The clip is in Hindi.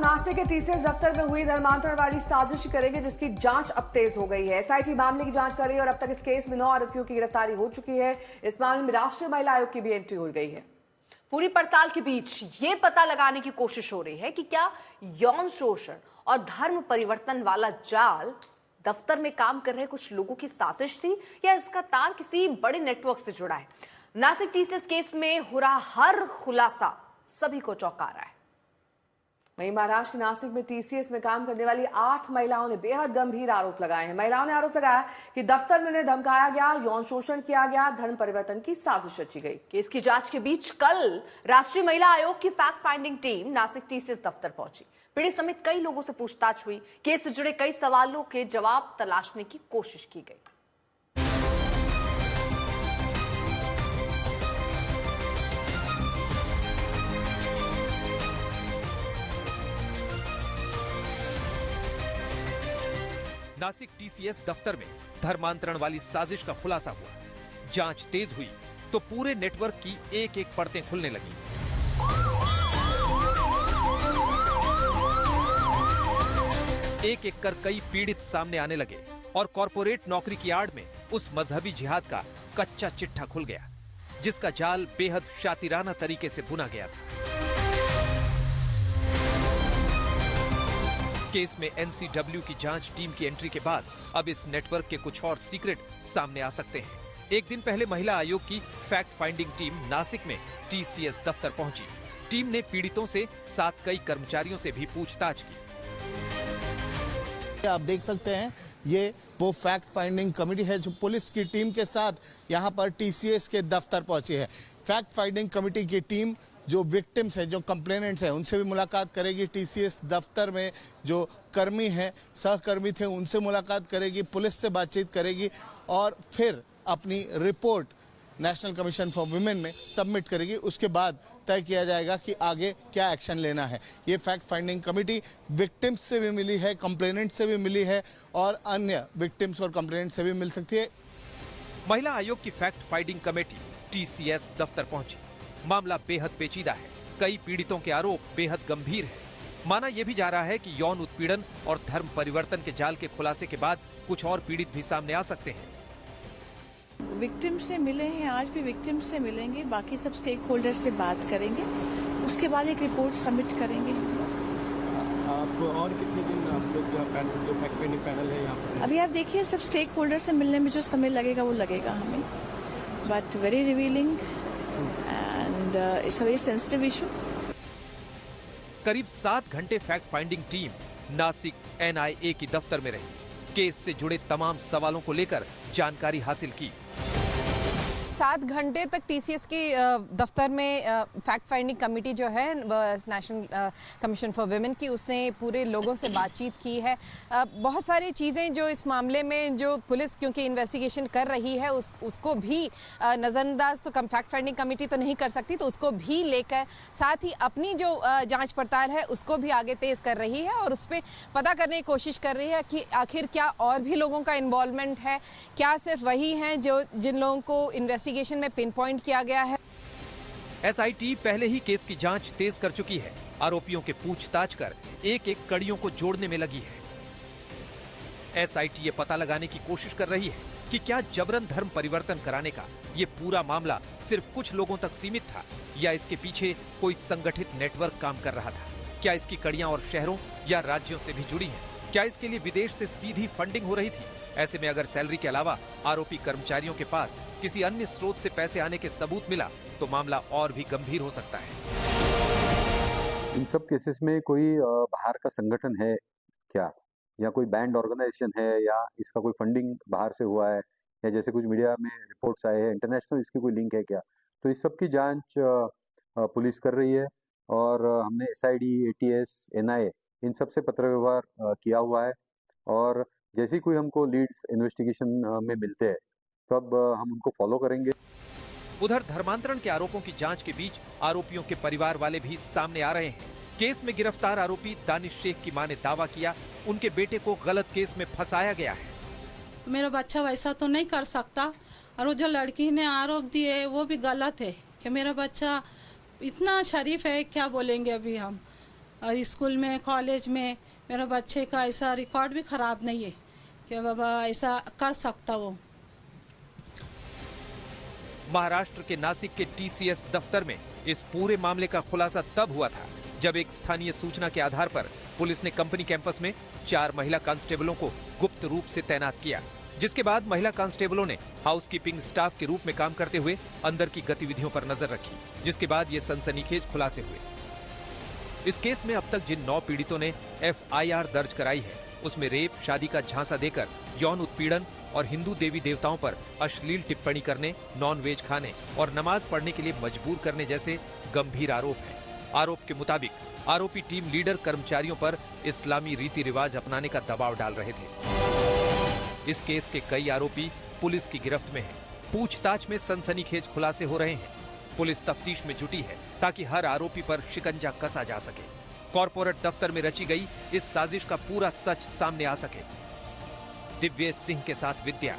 नासिक के टीसीएस दफ्तर में हुई धर्मांतरण वाली साजिश करेंगे, जिसकी जांच अब तेज हो गई है। एसआईटी मामले की जांच कर रही है और अब तक इस केस में 9 आरोपियों की गिरफ्तारी हो चुकी है। इस मामले में राष्ट्रीय महिला आयोग की भी एंट्री हो गई है। पूरी पड़ताल के बीच ये पता लगाने की कोशिश हो रही है कि क्या यौन शोषण और धर्म परिवर्तन वाला जाल दफ्तर में काम कर रहे कुछ लोगों की साजिश थी या इसका तार किसी बड़े नेटवर्क से जुड़ा है। नासिक टीसीएस केस में हो रहा हर खुलासा सभी को चौंका रहा है। वहीं महाराष्ट्र के नासिक में टीसीएस में काम करने वाली 8 महिलाओं ने बेहद गंभीर आरोप लगाए हैं। महिलाओं ने आरोप लगाया कि दफ्तर में उन्हें धमकाया गया, यौन शोषण किया गया, धर्म परिवर्तन की साजिश रची गई। केस की जांच के बीच कल राष्ट्रीय महिला आयोग की fact finding team Nashik TCS दफ्तर पहुंची। पीड़ित समेत कई लोगों से पूछताछ हुई। केस से जुड़े कई सवालों के जवाब तलाशने की कोशिश की गई। नासिक टीसीएस दफ्तर में धर्मांतरण वाली साजिश का खुलासा हुआ। जांच तेज हुई तो पूरे नेटवर्क की एक एक परतें खुलने लगी। एक एक कर कई पीड़ित सामने आने लगे और कॉर्पोरेट नौकरी की आड़ में उस मजहबी जिहाद का कच्चा चिट्ठा खुल गया, जिसका जाल बेहद शातिराना तरीके से बुना गया था। केस में एनसीडब्ल्यू की जांच टीम की एंट्री के बाद अब इस नेटवर्क के कुछ और सीक्रेट सामने आ सकते हैं। एक दिन पहले महिला आयोग की फैक्ट फाइंडिंग टीम नासिक में टीसीएस दफ्तर पहुंची। टीम ने पीड़ितों से साथ कई कर्मचारियों से भी पूछताछ की। आप देख सकते हैं ये वो फैक्ट फाइंडिंग कमेटी है जो पुलिस की टीम के साथ यहाँ पर टीसीएस के दफ्तर पहुंची है। फैक्ट फाइंडिंग कमेटी की टीम जो विक्टिम्स हैं, जो कंप्लेनेंट्स हैं, उनसे भी मुलाकात करेगी। टीसीएस दफ्तर में जो कर्मी हैं, सहकर्मी थे, उनसे मुलाकात करेगी, पुलिस से बातचीत करेगी और फिर अपनी report national commission for women में सबमिट करेगी। उसके बाद तय किया जाएगा कि आगे क्या एक्शन लेना है। ये फैक्ट फाइंडिंग कमेटी विक्टिम्स से भी मिली है, कंप्लेनेंट से भी मिली है और अन्य विक्टिम्स और कंप्लेनेंट से भी मिल सकती है। महिला आयोग की फैक्ट फाइंडिंग कमेटी टीसीएस दफ्तर पहुंची। मामला बेहद पेचीदा है। कई पीड़ितों के आरोप बेहद गंभीर है। माना यह भी जा रहा है कि यौन उत्पीड़न और धर्म परिवर्तन के जाल के खुलासे के बाद कुछ और पीड़ित भी सामने आ सकते हैं। विक्टिम से मिले हैं, आज भी विक्टिम से मिलेंगे, बाकी सब स्टेक होल्डर से बात करेंगे, उसके बाद एक रिपोर्ट सबमिट करेंगे। आप और कितने दिन आप लोग जो फैक्ट फाइंडिंग पैनल है यहाँ पर? अभी आप देखिए, सब स्टेक होल्डर से मिलने में जो समय लगेगा वो लगेगा हमें, but very revealing and it's a very sensitive issue. करीब 7 घंटे fact finding team Nashik NIA की दफ्तर में रही। केस से जुड़े तमाम सवालों को लेकर जानकारी हासिल की। 7 घंटे तक टीसीएस के दफ्तर में फैक्ट फाइंडिंग कमेटी जो है नेशनल कमीशन फॉर वुमेन की, उसने पूरे लोगों से बातचीत की है। बहुत सारी चीज़ें जो इस मामले में जो पुलिस क्योंकि इन्वेस्टिगेशन कर रही है उसको भी नज़रअंदाज तो फैक्ट फाइंडिंग कमेटी तो नहीं कर सकती, तो उसको भी लेकर साथ ही अपनी जो जांच पड़ताल है उसको भी आगे तेज कर रही है और उस पर पता करने की कोशिश कर रही है कि आखिर क्या और भी लोगों का इन्वॉल्वमेंट है, क्या सिर्फ वही हैं जो जिन लोगों को इन्वेस्टिगेशन में पिन पॉइंट किया गया है। एसआईटी पहले ही केस की जांच तेज कर चुकी है। आरोपियों के पूछताछ कर एक एक कड़ियों को जोड़ने में लगी है। एसआईटी ये पता लगाने की कोशिश कर रही है कि क्या जबरन धर्म परिवर्तन कराने का ये पूरा मामला सिर्फ कुछ लोगों तक सीमित था या इसके पीछे कोई संगठित नेटवर्क काम कर रहा था। क्या इसकी कड़ियां और शहरों या राज्यों से भी जुड़ी हैं? क्या इसके लिए विदेश से सीधी फंडिंग हो रही थी? ऐसे में अगर सैलरी के अलावा आरोपी कर्मचारियों के पास किसी अन्य स्रोत से पैसे आने के सबूत मिला तो मामला और भी गंभीर हो सकता है। इन सब केसेस में कोई बाहर का संगठन है क्या, या कोई बैंड ऑर्गेनाइजेशन है, या इसका कोई फंडिंग बाहर से हुआ है, या जैसे कुछ मीडिया में रिपोर्ट्स आए हैं इंटरनेशनल इसकी कोई लिंक है क्या? तो इस सब की जांच पुलिस कर रही है और हमने एसआईडी, एटीएस, एनआईए इन सब से पत्र व्यवहार किया हुआ है और जैसे ही कोई हमको लीड्स इन्वेस्टिगेशन में मिलते हैं तब हम उनको फॉलो करेंगे। उधर धर्मांतरण के आरोपों की जांच के बीच आरोपियों के परिवार वाले भी सामने आ रहे हैं। केस में गिरफ्तार आरोपी दानिश शेख की मां ने दावा किया उनके बेटे को गलत केस में फंसाया गया है। मेरा बच्चा वैसा तो नहीं कर सकता और वो जो लड़की ने आरोप दिए वो भी गलत है कि मेरा बच्चा इतना शरीफ है, क्या बोलेंगे अभी हम। और स्कूल में कॉलेज में मेरे बच्चे का ऐसा रिकॉर्ड भी ख़राब नहीं है कि बाबा ऐसा कर सकता वो। महाराष्ट्र के नासिक के टीसीएस दफ्तर में इस पूरे मामले का खुलासा तब हुआ था जब एक स्थानीय सूचना के आधार पर पुलिस ने कंपनी कैंपस में 4 महिला कांस्टेबलों को गुप्त रूप से तैनात किया, जिसके बाद महिला कांस्टेबलों ने हाउसकीपिंग स्टाफ के रूप में काम करते हुए अंदर की गतिविधियों पर नजर रखी, जिसके बाद ये सनसनीखेज खुलासे हुए। इस केस में अब तक जिन 9 पीड़ितों ने एफआईआर दर्ज कराई है, उसमें रेप, शादी का झांसा देकर यौन उत्पीड़न और हिंदू देवी देवताओं पर अश्लील टिप्पणी करने, नॉनवेज खाने और नमाज पढ़ने के लिए मजबूर करने जैसे गंभीर आरोप हैं। आरोप के मुताबिक आरोपी टीम लीडर कर्मचारियों पर इस्लामी रीति रिवाज अपनाने का दबाव डाल रहे थे। इस केस के कई आरोपी पुलिस की गिरफ्त में हैं। पूछताछ में सनसनीखेज खुलासे हो रहे हैं। पुलिस तफ्तीश में जुटी है ताकि हर आरोपी पर शिकंजा कसा जा सके, कॉर्पोरेट दफ्तर में रची गई इस साजिश का पूरा सच सामने आ सके। दिव्येश सिंह के साथ विद्या,